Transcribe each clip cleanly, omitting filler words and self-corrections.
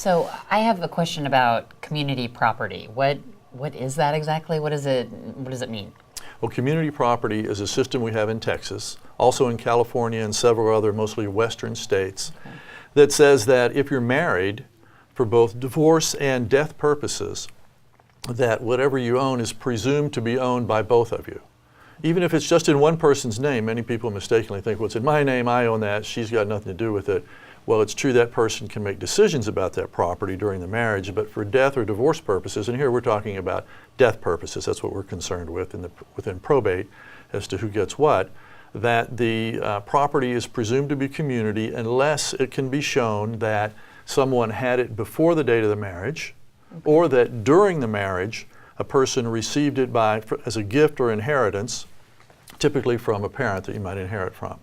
So I have a question about community property. What is that exactly? What does it mean? Well, community property is a system we have in Texas, also in California and several other mostly western states, that says that if you're married for both divorce and death purposes, that whatever you own is presumed to be owned by both of you. Even if it's just in one person's name, many people mistakenly think, well, it's in my name, I own that, she's got nothing to do with it. Well, it's true that person can make decisions about that property during the marriage, but for death or divorce purposes, and here we're talking about death purposes, that's what we're concerned with within probate as to who gets what, that the property is presumed to be community unless it can be shown that someone had it before the date of the marriage, or that during the marriage a person received it as a gift or inheritance, typically from a parent that you might inherit from.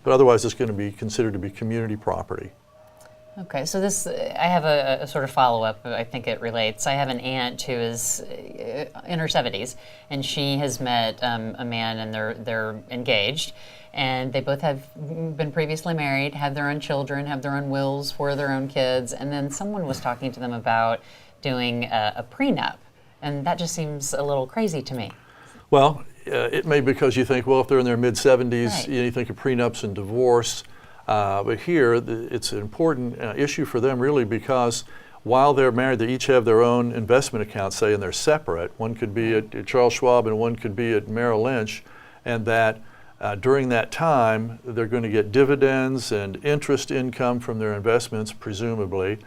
But otherwise it's going to be considered to be community property. Okay, so I have a sort of follow-up. I think it relates. I have an aunt who is in her 70s, and she has met a man, and they're engaged, and they both have been previously married, have their own children, have their own wills for their own kids, and then someone was talking to them about doing a prenup, and that just seems a little crazy to me. Well, it may be because you think, well, if they're in their mid-70s, right, you think of prenups and divorce. But here, it's an important issue for them really because while they're married, they each have their own investment accounts, say, and they're separate. One could be at Charles Schwab and one could be at Merrill Lynch, and that during that time, they're going to get dividends and interest income from their investments, presumably.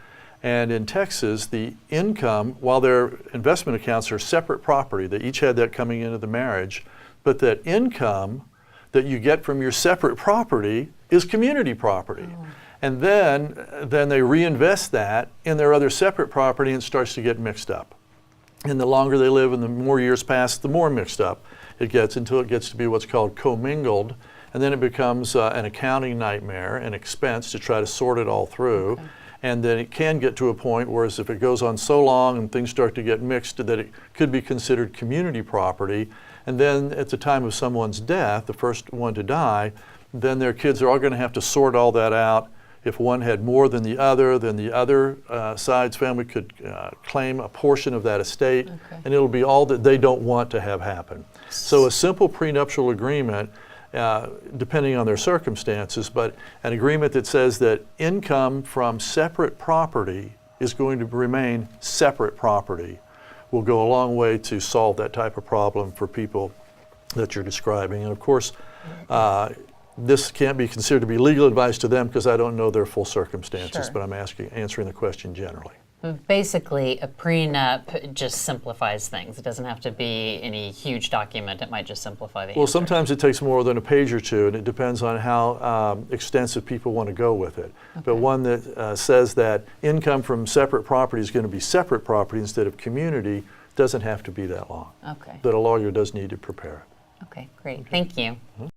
And in Texas, the income, while their investment accounts are separate property, they each had that coming into the marriage, but that income that you get from your separate property is community property. Oh. And then they reinvest that in their other separate property and it starts to get mixed up. And the longer they live and the more years pass, the more mixed up it gets until it gets to be what's called commingled. And then it becomes an accounting nightmare, an expense to try to sort it all through. Okay. And then it can get to a point where if it goes on so long and things start to get mixed that it could be considered community property. And then at the time of someone's death, the first one to die, then their kids are all going to have to sort all that out. If one had more than the other side's family could claim a portion of that estate, okay, and it'll be all that they don't want to have happen. So a simple prenuptial agreement, depending on their circumstances, but an agreement that says that income from separate property is going to remain separate property will go a long way to solve that type of problem for people that you're describing. And of course, this can't be considered to be legal advice to them because I don't know their full circumstances, sure, but I'm answering the question generally. Basically, a prenup just simplifies things. It doesn't have to be any huge document. It might just simplify the answer. Well, sometimes it takes more than a page or two, and it depends on how extensive people want to go with it. Okay. But one that says that income from separate property is going to be separate property instead of community doesn't have to be that long. Okay. But a lawyer does need to prepare it. Okay, great. Okay. Thank you. Mm-hmm.